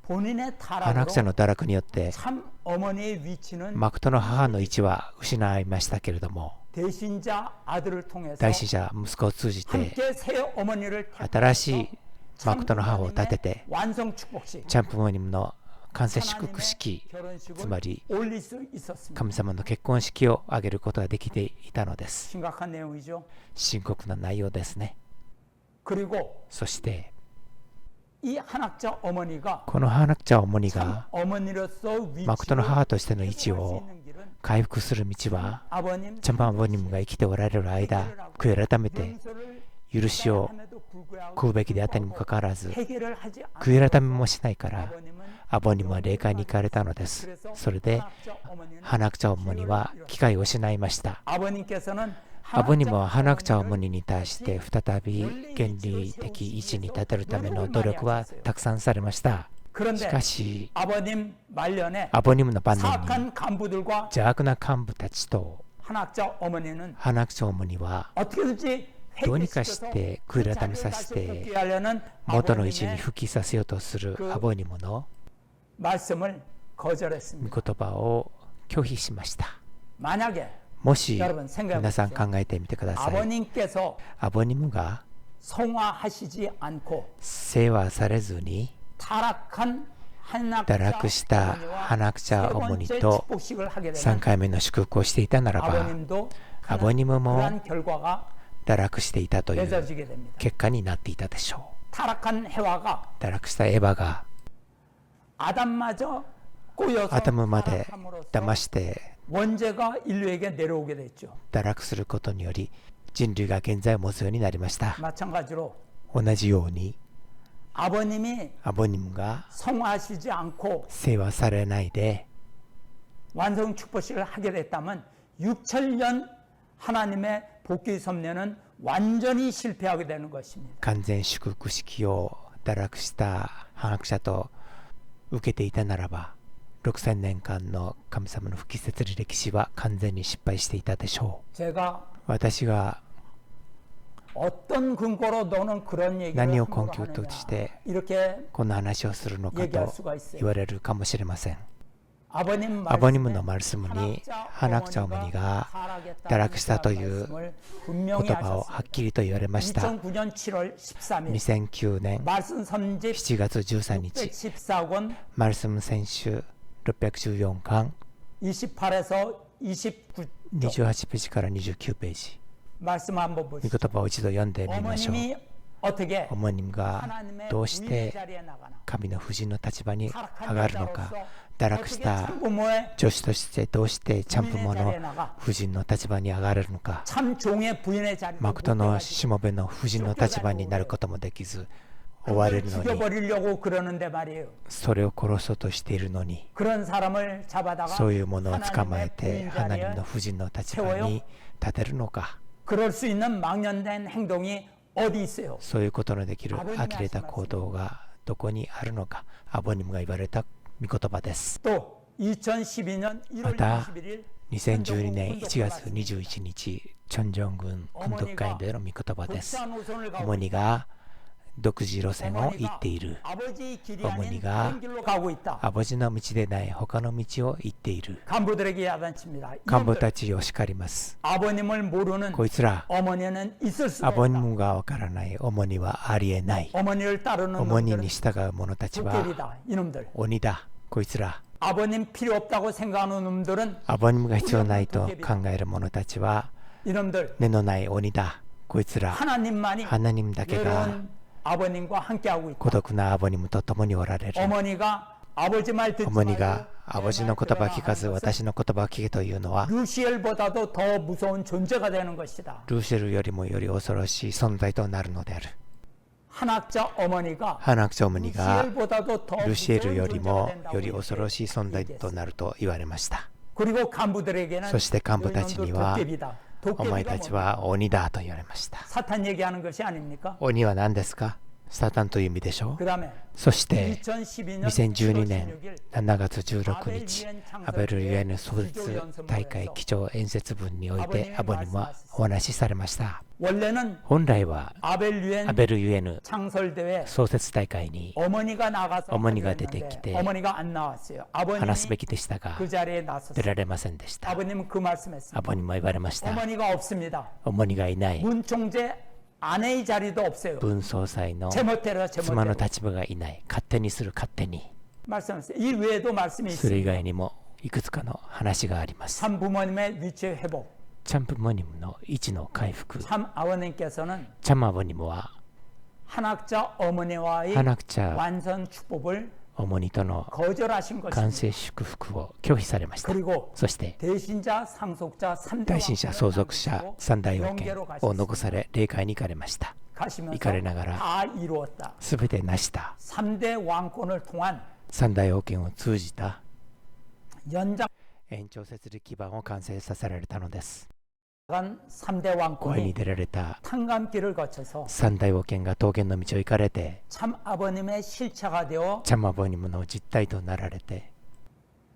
본인의 ハナクチャ 타락으로 の堕落によって 참 어머니의 위치는 マクトの母の位置は失いましたけれども、 대신자 아들을 통해서 大使者息子を通じて 함께 새 어머니를 新しいマクトの母を立てて 완성 축복식 チャンプモニムの完成祝福式、 결혼식을 つまり 올릴 수 있었습니다. 神様の結婚式を挙げることができていたのです。 심각한 내용이죠. 深刻な内容ですね。 그리고 そして 이 한학자 어머니가 このハナクチャ어머니가 어머니로서 マクトの 위치를 母としての位置を 회복할 수 있는 길은 回復する道は 아버님 チャンパンアボニムが生きておられる間、悔い改めて 용서를 許しを 함에도 불구하고 食うべきであったにもかかわらず 해결을 하지 않고 悔い改めもしないから 아버님은 アボニムは霊界に行かれたのです。 그래서 それで 한학자 어머니는 ハナクチャ어머니は機会を失いました。 아버님께서는 アボニムはハナクチャ어머니に対して再び原理的位置に立てるための努力はたくさんされました。 그런데 しかし 아버님 말년에 アボニムの晩年に 사악한 간부들과 邪悪な幹部たちと 한학자 어머니는 ハナクチャ어머니は 어떻게든지 どうにかして悔い改めさせて 하려는 元の位置に 아버님의 復帰させようとするアボニムの 말씀을 御 거절했습니다. 言葉を拒否しました。 만약에 もし 여러분 생각해 皆さん 보십시오. 考えてみてください。 아버님께서 アボニムが 성화하시지 않고 世話されずに 타락한 堕落した 어머니와 ハナクチャ 세 어머니 번째 と 축복식을 하게 3 되면 回目の祝福をしていたならば 아버님도 アボニムも 그러한 결과가 堕落していたという 맺어지게 됩니다. 結果になっていたでしょ 타락한 해와가 う。堕落したエヴァが 아담마저 꼬여서 アダムまで 타락함으로써 騙して 원죄가 인류에게 내려오게 됐죠. 堕落することにより人類が現在を持つようになりました。 마찬가지로 同じように 아버님이 アボニムが 성화하시지 않고 世話されないで 완성 축복식을 하게 됐다면 6천년 하나님의 복귀 섭례는 완전히 실패하게 되는 것입니다. 完全祝福式を堕落した反悪者と受けていたならば6000年間の神様の不帰設理歴史は完全に失敗していたでしょ 제가 う。私が 어떤 근거로 너는 그런 얘기를 何を 함부로 根拠と 하느냐 して 이렇게 この話をするのか 얘기할 と 수가 있어요. 言われるかもしれません。 아버님 アボニム 말씀에 のマルスムに 한학자 ハナクチャオモニが 타락했다는 堕落したという 말씀을 言 분명히 葉をはっきりと言われました。 2009년 7월 13일 2009年 말씀 선집 7月13日 614권 マルスム選手614巻 28에서 29쪽 28ページから29ページ 말씀 한번 御 보시죠. 言葉を一度読んでみましょう。 어머님이 어떻게 おもにが 하나님의 どうし 부인 て 자리에 나가나 神の夫人の立場に 타락한 上がるのか、 여자로서 堕落し 어떻게 た 참부모의 女子としてどうしてチャンプモ 부인의 の 자리에 나가 夫人の立場に上がれるのか、 참 종의 부인의 자리에 マクトのしもべの夫人の立場になることもできず追われるのに、 죽여버리려고 그러는데 말이에요. それを殺そうとしているのに、 그런 사람을 잡아다가 そういうものを捕まえ 하나님의 て 부인 ハナニム 자리에 の夫人の立場に立てるのか、 그럴 수 있는 망연된 행동이 어디 있어요? そういうことのできる呆れた行動がどこにあるのか、アボニムが言われた御言葉です。 또 2012년 1월 また 21일 2012年1月21日、チョンジョン郡訓読会での御言葉です。 독자 노선을 主 가고 にが独自路線を行っている。 아버지 길이 어머니가 아닌 다른 길로 가고 있다. アボジの道でない他の道を行っている。 간부들에게 야단칩니다. 幹部 이놈들, たちを叱ります。 아버님을 모르는 こいつら、 어머니는 있을 수가 アボニ 있다. ムがわからない主にはありえない。 어머니를 따르는 主に 놈들은 に従う者たちは 도깨비다. 이놈들. 鬼だ。こいつら。 아버님 필요 없다고 생각하는 놈들은 アボニムが必要ないと考える者たちは 이놈들. 根のない鬼だ。こいつら。 하나님만이 ハナニムだけが 외로운 아버님과 함께하고 있다. 孤独なアボニムと共におられる。 어머니가 아버지 말 듣지 主に 말고 がアボジの言葉を聞かず私の言葉を聞けというのは 루시엘보다도 더 무서운 존재가 되는 것이다. ルーシェルよりもより恐ろしい存在となるのである。 한학자 어머니가 ハナクチョムニが 루시엘보다도 더 ルシエル 무서운 よりも 존재가 より 된다고 恐ろしい存在となると言われました。 그리고 간부들에게는 そして幹部たちには 도깨비다. お前 도깨비가 たち 뭐 は鬼だと言われました。 사탄 얘기하는 것이 아닙니까? 鬼は何ですか？サタンという意味でしょう。 그 다음에 そして2012년 2012年 16일 7月16日、アベルゆえの創設大会基調演説文においてアボニムはお話しされました。 원래는 本来は 아벨 ア 유엔 ベルゆえの 창설대회 創設大会に 어머니가 나가서 어머니가 하기로出てきて 했는데 어머니가 안 나왔어요. 話すべ 아버님이 きでしたが 그 자리에 出 나섰어요. られませんでした。 아버님은 그 말씀했습니다. アボニムは言われました。 어머니가 없습니다. 主にがいない。 문총재 아내의 자리도 없어요. 文総裁の 제멋대로 妻の 제멋대로 立場がいない。勝手にする勝手に。 말씀하셨어요. 이 외에도 말씀이 それ以 있습니다. 外にもいくつかの話があります。 참 부모님의 위치의 회복. チャンプモニムの位置の回復。 참 아버님께서는 チャンアボニムは 한학자 어머니와의 花者 완선 축복을 オモニとの 거절하신 完 것입니다. 成祝福を拒否されました。 그리고 そして 대신자 상속자 3대 大信者相続者三大要件を残され霊界に行かれました。 가시면서 行かれながら 다 이루었다. すべて成した 3대 왕권을 통한 三大要件を通じた 연장 延長設立基盤を完成させられたのです。 간 3대 声に 왕권이 出られた 탄감길을 거쳐서 三大要件が桃源の道を行かれて 참 아버님의 실체가 되어 チャンアボニムの実体となられて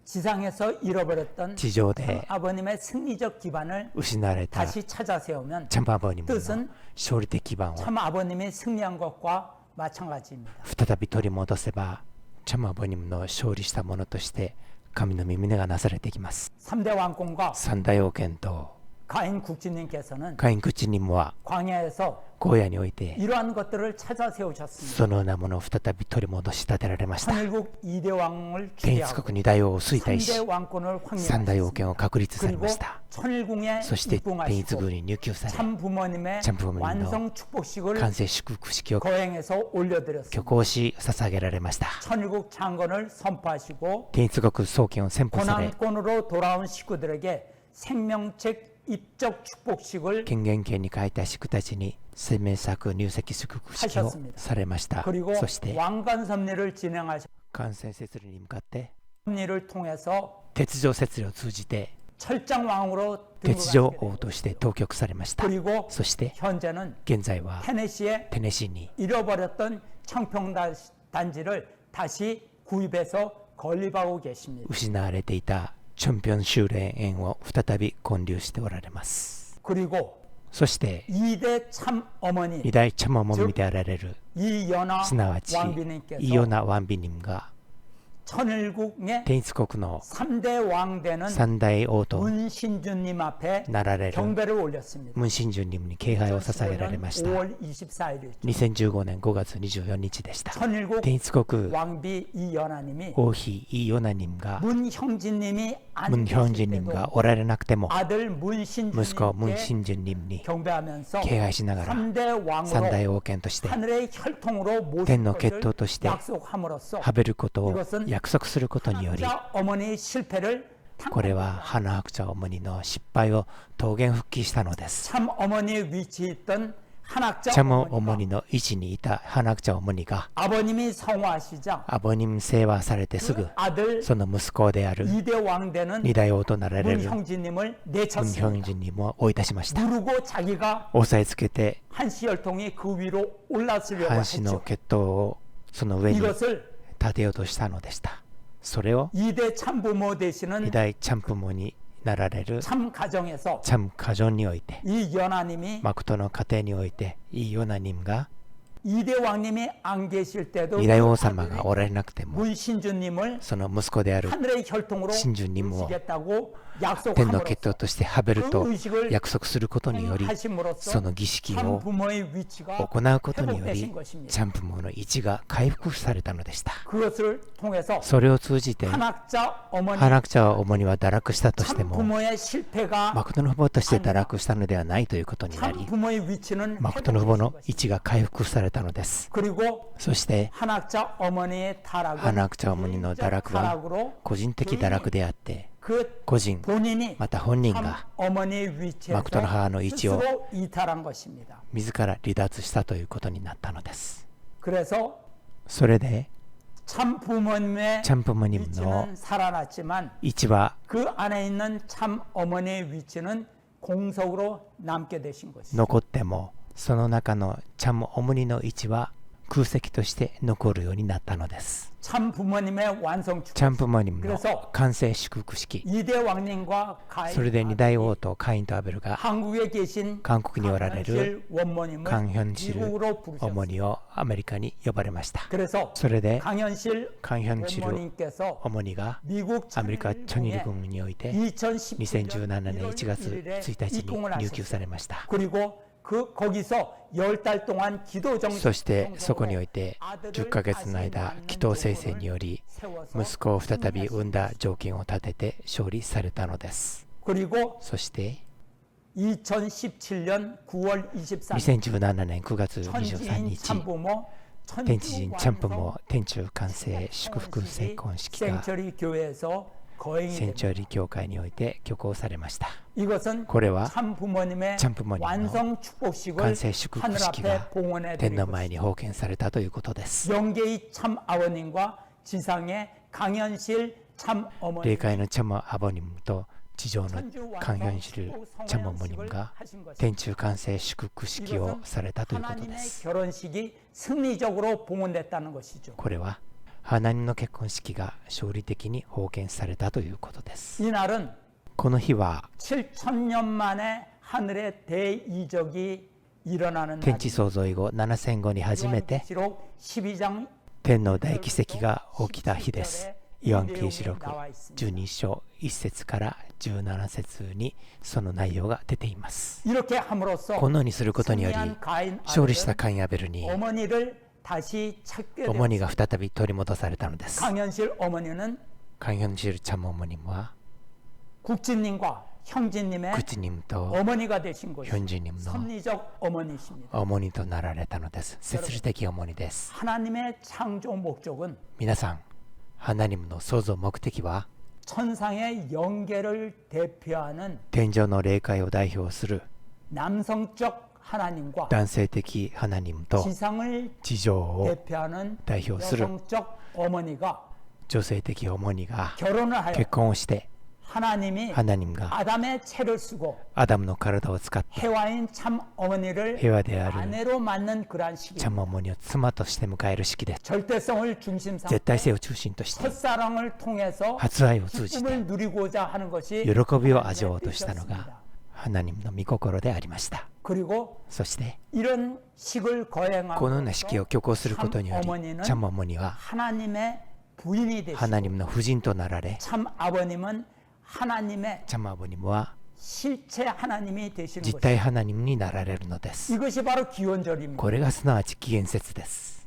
지상에서 잃어버렸던 地上 참 で 아버님의 승리적 기반을 失われた 다시 찾아 세우면 チャンアボニムの 뜻은 勝利的基盤を 참 아버님이 승리한 것과 마찬가지입니다. 再び取り戻せばチャンアボニムの勝利したものとして神の耳がなされていきます。 3대 왕권과 三大要件と 가인 국진님께서는 カイン・クチニムは 광야에서 荒野において 이러한 것들을 찾아 세우셨습니다. そのようなものを再び取り戻し立てられました。 천일국 2대 왕을 天一 기대하고 国二大王を衰退し 3대 왕권을 三大要件 확립하셨습니다. を確立され 그리고 ました。 천일궁에 そして天一 입궁하시고 宮に入宮され 참 부모님의 참 부모님의 완성 축복식을 完成祝福式を 거행해서 挙 올려드렸습니다. 行し捧げられました。 천일국 창건을 선포하시고 天一国創建を宣布され 고난권으로 돌아온 식구들에게 생명책 입적 축복식을 権限権に書いた宿たちに生命作入籍祝福式をされました。 그리고 そして 왕관 섭리를 진행하셨 完成設立に向かって 섭리를 통해서 鉄条設理を通じて 철장 왕으로 鉄条 등극하시게 王として当局されました。 그리고 そして 현재는 現在は 테네시에 テネシーに 잃어버렸던 청평단지를 다시 구입해서 건립하고 계십니다. 失われていたチョンピョン修練園を再び建立しておられます。 그리고 そして 2대 참 어머니 二大チャマモミであられる 이연아 すなわち 왕비님께서 イオナ・ワンビニムが 천일국의 天一国の 3대 왕 되는 三大王と 문신주님 앞에 なられる 경배를 올렸습니다. ムン・シンジュンニムに敬拝を捧げられました。 5월 24일이었죠. 2015年5月24日でした。 천일국 天一国 왕비 이연아님이 王妃イヨナニムが 문형진님이 ムン・ 안 ヒョン 계실 ジンニム 때도 がおられなくても 아들 息子ムン・ 문신주님께 シンジュンニムに 경배하면서 敬拝しながら 3대 三大 왕으로 王権として 하늘의 혈통으로 모실 天の血統 것을 として 약속함으로써 はべることを約束することにより 한자 어머니의 실패를 これは花白茶主にの失敗を桃源復帰したのです。 참 어머니의 위치에 있던 한학자 チャモ主 어머니가 にの位置にいた花白茶主にが 아버님이 성화하시자 アボニム聖和されてすぐ 아들 その息子である 2대 왕 되는 二大王となられる 문형진님을 ムン・ヒョ 내쳤습니다. ンジンにも追い出しました。 누르고 자기가 押さえつけて 한시 혈통이 그 위로 올라서려고 藩士の 했죠. 血統をその上に 이것을 立てようとしたのでした。それを 2대 참부모 되시는 二大チャンプモになられる 참 가정에서 チャンカジョンにおいて 이 연하님이 誠の家庭においてイーヨナニムが 2대 왕님이 안 계실 때도 二大王様がおられなくても 문신주님을 その息子である 하늘의 혈통으로 신주님을 모시겠다고 天の血 약속함으로써 統としてハベル 그 と 의식을 約束することにより 하심으로써 その儀式 참 を 부모의 위치가 行うことにより 회복되신 것입니다. チャンプモの位置が回復されたのでした。 그것을 통해서 それを通じて 한학자 어머니 花茶は主には堕落したとして 참 も 부모의 실패가 誠の父母として堕落したのではないということにな 참 り 부모의 위치는 誠の父母 회복되신 の位 것입니다. 置が回復されたのです。 그리고 そして 한학자 어머니의 타락은 花茶어머니の堕落は 타락으로 個人的堕落であって 그 個人 본인이 また本人 참 が 어머니의 위치에서 마크토의 하나의 위치を 스스로 이탈한 것입니다. 自ら離脱したということになったのです。 그래서 それで 참 부모님의 チャンプモニムの 위치는 살아났지만 位置は 그 안에 있는 참 어머니의 위치는 공석으로 남게 되신 것입니다. 残ってもその中のチャムオムニの位置は空席として残るようになったのです。 참 부모님의 완성 チャンプモニムの 그래서 完成祝福式、 이대 왕님과 それで二大王 가인 とカインとアベルが 한국에 계신 韓国におられる 강현실 원모님을 カンヒョンシル 미국으로 主 부르셨어요. にをアメリカに呼ばれました。 그래서 それで 강현실 カンヒョンシル 원모님께서 主にが 미국 アメリカチョニル 천일궁에 軍において 2017 2017年1月 1일에 1日に 입궁을 入給 하셨어요. されました。 그리고 거기서 10달 동안 기도 정성 そしてそこにおいて10ヶ月の間祈祷聖戦により息子を再び産んだ条件を立てて勝利されたのです。 그리고 そして 2017년 9월 23일 2017年9月23 천지인 日 참부모 天地人チャンプも天中完成祝福成婚式が 생처리 교회에서 セン 거행이 チュアリ教会において挙行されました。 이것은 これは 참 부모님의 참 부모님의 완성 축복식을 完成祝福 하늘 式が 앞에 봉헌해 天の 드리고 前に奉献されたということです。 영계의 참 아버님과 지상의 강현실 참 霊 어머니 界のチャムアボニムと地上の 천주 カンヒョ 완성 ンシル 축복 チャムモニム 성회식을 が 하신 것입니다. 天中完成祝福式を 이것은 されたということで 하나님의 す。 결혼식이 승리적으로 봉헌됐다는 것이죠. これはハナニの結婚式が勝利的に奉献されたということです。 이날은 この日は 7,000년 만에 하늘의 대이적이 일어나는 天地創造以後7000後に初めて 요한계시록 12장 天の大奇跡が起きた日です。イオン啓示録 나와 있습니다. 12章1節から17節にその内容が出ています。 이렇게 함으로써 このようにすることにより 승리한 가인 勝利した 아벨은 カインアベルに 어머니를 다시 찾게 主に 되었습니다. が再び取り戻されたのです。 강현실 어머니는 カンヒョンシルチャム어머님は 국진님과 형진님의 クチニムと 어머니가 되신 ヒョ 것이 ンジニムの 섭리적 어머니십니다. 主にとなられたのです。摂理的主にです。 하나님의 창조 목적은 皆さん、ハナニムの創造目的は 천상의 영계를 대표하는 天上の霊界を代表する 남성적 하나님과 男性的ハナニムと 지상을 地上を 대표하는 代表する 여성적 어머니가 女性的主にが 결혼을 하여 結婚をして 하나님이 ハナニムが 아담의 채를 쓰고 アダムの体を使って 해와인 참 어머니를 平和である 아내로 맞는 그러한 チャ 시기입니다. ム어머니を妻として迎える式です。 절대성을 중심 絶 삼고 対性を中心として 첫사랑을 통해서 初愛を通じて 기쁨을 누리고자 하는 것이 喜びを味わおうとしたの 뜻이었습니다. がハナニムの御心でありました。 그리고 そして 이런 식을 このような 거행함으로써 式を挙行することにより 참 어머니는 チャム어머니は 하나님의 부인이 ハナ 되시고 ニムの夫人となられ 참 아버님은 하나님의 チャムアボニムは 실체 하나님이 되시는 実 것입니다. 体ハナニムになられるのです。 이것이 바로 기원절입니다. これがすなわち紀元節です。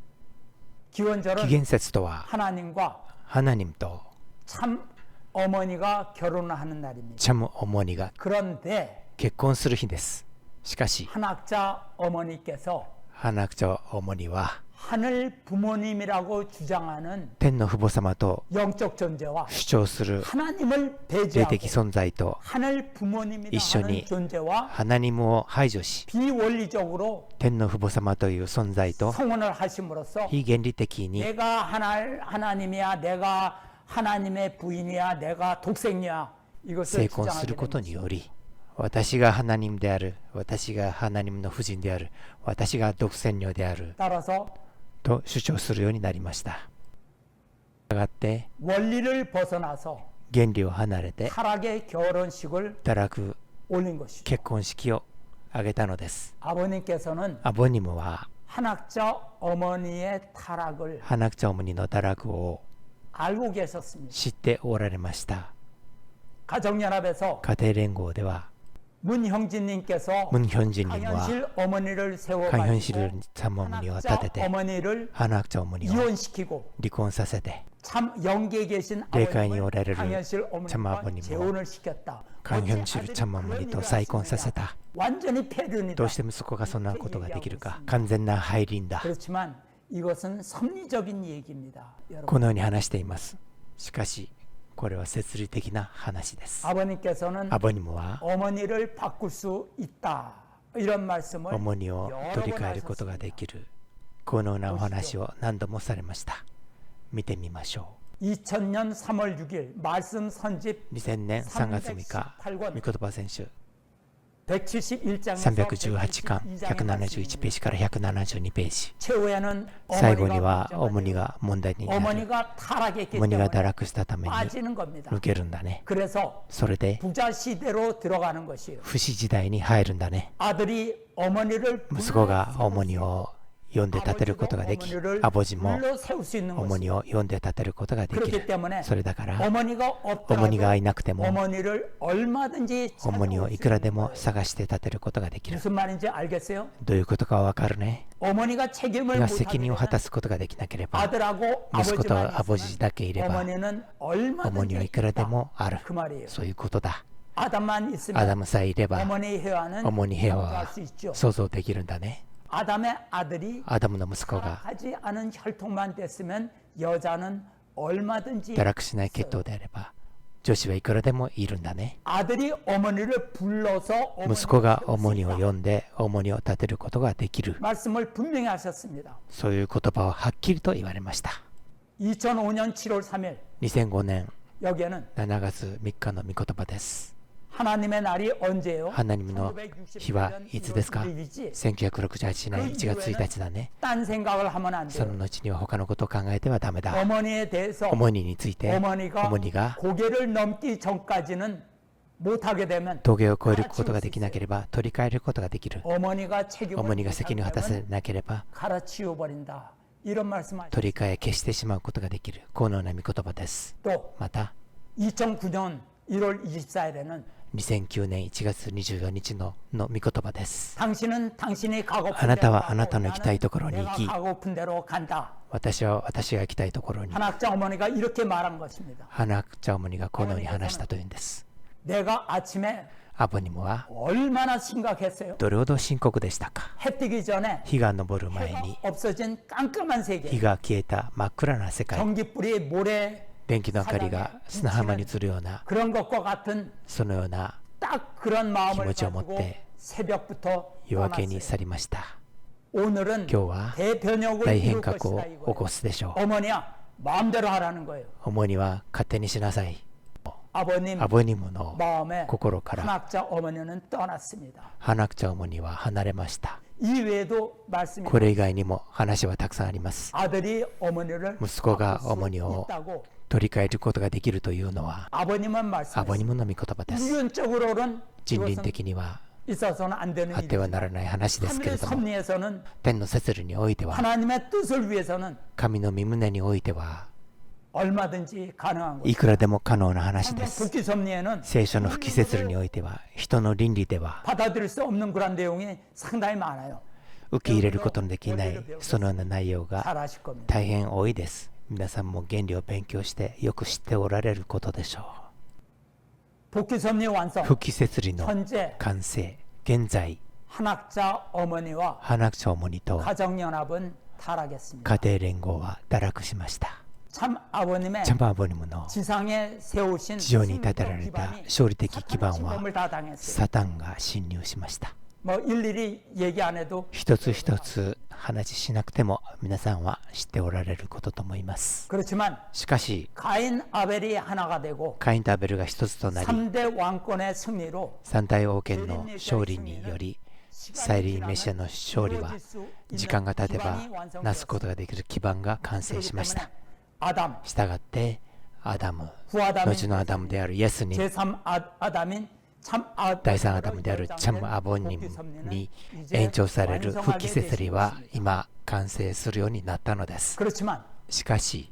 기원절은 紀元節とは 하나님과 ハナニムと 참 어머니가 결혼을 하는 날입니다. チャム어머니が 그런데 結婚する日です。しかし 한학자 어머니께서 ハナクチョ어머니は 하늘 부모님이라고 주장하는 天の父母様と 영적 존재와 主張する 하나님을 霊 배제하고 的存在と 하늘 부모님이라 하는 이션이 존재와 ハナニムを排除し 비원리적으로 天の父母様という存在と 성혼을 하심으로써 非原理的に 내가 하나님이야, 내가 하나님의 부인이야, 내가 독생이야, 成 이것을 婚す 주장하게 ることに 됩니다. より私がハナニムである、私がハナニムの夫人である、私が独占女である 따라서 と主張するようになりました。したがって 원리를 벗어나서 原理を離れて 타락의 결혼식을 堕落 올린 것이죠. 結婚式を挙げたのです。 아버님께서는 アボニムは 한학자 어머니의 타락을 ハナクチョ어머니の堕落を 알고 계셨습니다. 知っておられました。 가정연합에서 家庭連合では 문형진님께서 ムンヒョンジンには 강현실 어머니를 カンヒョンシ 세워가지고 ルチャム어머니を立 한학자 てて 어머니를 ハナクチョ어머니を 이혼시키고 離婚させて 참 영계에 계신霊界に 아버님을 おられる 강현실 참 어머니와 아버님과 재혼을 시켰다. カンヒョンシルチャム어머니と再婚させた。 완전히 폐륜이다. どうして息子がそんなことができるか。完全な背倫だ。 그렇지만 이것은 섭리적인 얘기입니다. こ 여러분. のように話しています。しかしこれは摂理的な話です。 아버님께서는 アボニムは 어머니를 바꿀 수 있다. 이런 말씀을 主にを取り替えることができる。このようなお話を何度もされました。見てみましょう。 2000년 3월 6일 말씀 선집 2000年3月3日、御言葉選手 171장에서 318巻171ページから172ページ 최후에는 最後には主にが問題になる 어머니가 타락했기 主にが 때문에 堕落したために 빠지는 겁니다. 抜けるんだね 그래서 それで 부자 시대로 들어가는 것이에요. 不死時代に入るんだね 아들이 어머니를 息子が主にを呼んで立てることができアボジも 불러 세울 수 있는 主に 것이에요. を呼んで立てることができ 그렇기 る 때문에 それだから 어머니가 主にが 없더라도 いなくても 어머니를 얼마든지 主にを 찾아올 い 수 くら 있는 でも 거예요. 探して立てることができる 무슨 말인지 알겠어요? どういうことかわかるね 어머니가 책임을 が 못 責任を果 하게 たすことができなければ 아들하고 息子と 아버지만 アボジ 있으면 だけいれば 어머니는 主にはい 얼마든지 くらで 있다. もある 그 말이에요. そういうことだ 아담만 ア 있으면 ダムさえいれば 어머니 해와는 主にヘア 상주할 は 수 있죠. 想像できるんだね 아담의 아들이 アダムの息子が 하지 않은 혈통만 됐으면 여자는 얼마든지 堕落しない血統であれば女子はいくらでもいるんだね 아들이 어머니를 불러서 息子が 어머니를 主にを 세울 수 있다. 呼んで主にを立てることができる 말씀을 분명히 하셨습니다. そういう言葉をはっきりと言われました 2005년 7월 3일 2005年 여기에는 7月3日の御言葉です 하나님의 날이 언제예요? ハナニムの日はいつですか 1968年1月1日だね 딴 생각을 하면 안 その 돼요. 後には他のことを考えてはダメだ 어머니에 대해서 主について 어머니가 主にが 고개를 넘기 전까지는 못하게 되면 峠を越えることができなければ取り替えることができる 어머니가 책임을 主にが責任を果たせ 못하면 なければ 갈아치워 버린다. 이런 말씀을 取り替え消してしまうことができるこのような御言葉です 또 また 2009년 1월 24일에는 2009年1月24日の御言葉です 당신은 당신이 가고픈 あなた 대로 はあなたの 가고 行きたいところに 나는 行き 내가 가고픈 대로 간다. 私は私が行きたいところに 한학자 어머니가 이렇게 말한 것입니다. 花茶主がこのように話したというんです 내가 아침에 アボニムは 얼마나 심각했어요. どれほど深刻でしたか 해 뜨기 전에 日が昇る前に 없어진 깜깜한 日 세계, が消えた真っ暗な世界 전기불이 모래 電気の明かりが砂浜に映るような 그런 것과 같은 そのような 딱 그런 마음을 기모치를 가지고 못해 새벽부터 夜明けに 떠났어요. 去りました 오늘은 今日は 대변혁을 大 이룰 変革を 것이다 起 이거예요. こすでしょう 어머니야 마음대로 하라는 거예요. 主には勝手にしなさい 아버님 アボニムの 마음에 心から 한학자 어머니는 떠났습니다. 花茶主には離れました 이 외에도 말씀이 これ以外にも話はたくさんあります 아들이 어머니를 息子が 바꿀 수 어머니を 있다고 取り替えることができるというのは 아버님은 アボ 말씀했습니다. ニムの御言葉です 인륜적으로는 人倫 이것은 的には 있어서는 안 되는 あっては 일이지만 ならない話ですけれ 하늘의 ども 섭리에서는 天の摂理においては 하나님의 뜻을 위해서는 神の御胸においては 얼마든지 가능한 い 거죠. くらでも可能な話です 복귀 섭리에는 聖書の不記説においては人の倫理では 받아들일 수 없는 그런 내용이 상당히 많아요. 受け入れることのできないそのような内容が 잘 아실 겁니다. 大変多いです皆さんも原理を勉強してよく知っておられることでしょ 복귀 섭리 う 완성. 不記説理の 현재 完成現在 한학자 어머니와 花茶主にと 가정연합은 타락했습니다. 家庭連合は堕落しました 참 아버님의 チャンバーボニムの 지상에 세우신 地上に立てられた 기반이 勝利的基盤 사탄의 は 침범을 다 당했어요. サタンが侵入しました 뭐 일일이 얘기 안 해도 一つ一つ話しなくても皆さんは知っておられることと思います 그렇지만 しかし 가인 아벨이 하나가 되고 カインとアベルが一つとなり 3대 왕권의 승리로 三大王権の勝利により再臨メシアの勝利は時間が経てばなすことができる基盤が完成しました 아담, したがってアダム 후아담인 後のアダムであるイエスに 제3 아담인 참 第三アダムであるチャム・アボニムに延長される復帰設理は今完成するようになったのです 그렇지만 しかし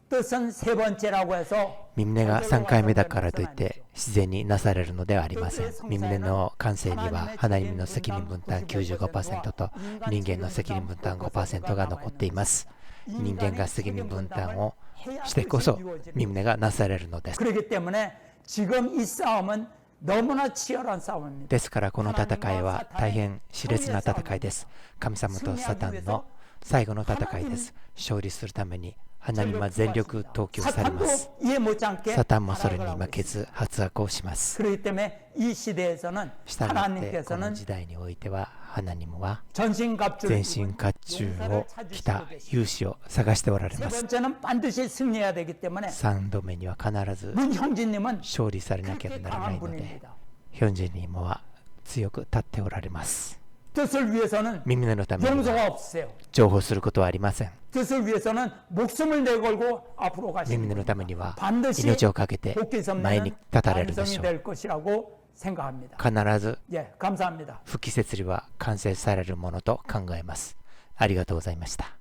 뜻은 세 번째라고 해서 ミムネが3回目だからといって自然になされるのではありませんミムネの完成にはハナニムの責任分担 95% と人間の責任分担 5% が残っています人間が責任分担をしてこそミムネがなされるのです 그렇기 때문에 지금 이 싸움은 너무나 치열한 싸움입니다. ですからこの戦いは大変熾烈な戦いです神様とサタンの最後の戦いです勝利するためにハナニムは全力投球されます 사탄도 이해 못지않게 サタンもそれに負けず発悪をします 그렇기 때문에 이 시대에서는 したがってこの 하나님께서는 時代においてはハナニムは 전신갑주를 全身甲冑を着た勇士を探しておられ 세 ます 번째는 반드시 승리해야 되기 때문에 3度目には必ず 문형진님은 勝利されなけれ 그렇게 ばならな 강한 いので 분입니다. ヒョンジェニムは強く立っておられます。 뜻을 위해서는 耳のために 용서가 は 없어요. 譲歩することはありません。 뜻을 위해서는 목숨을 내걸고 앞으로 가시는 耳の 분입니다. ためには 반드시 命をかけて 복귀 前に 선례는 立たれるで 완성이 しょう。 될 것이라고 생각합니다. 必ず 예, 감사합니다. 復帰設理は完成されるものと考えます。ありがとうございました。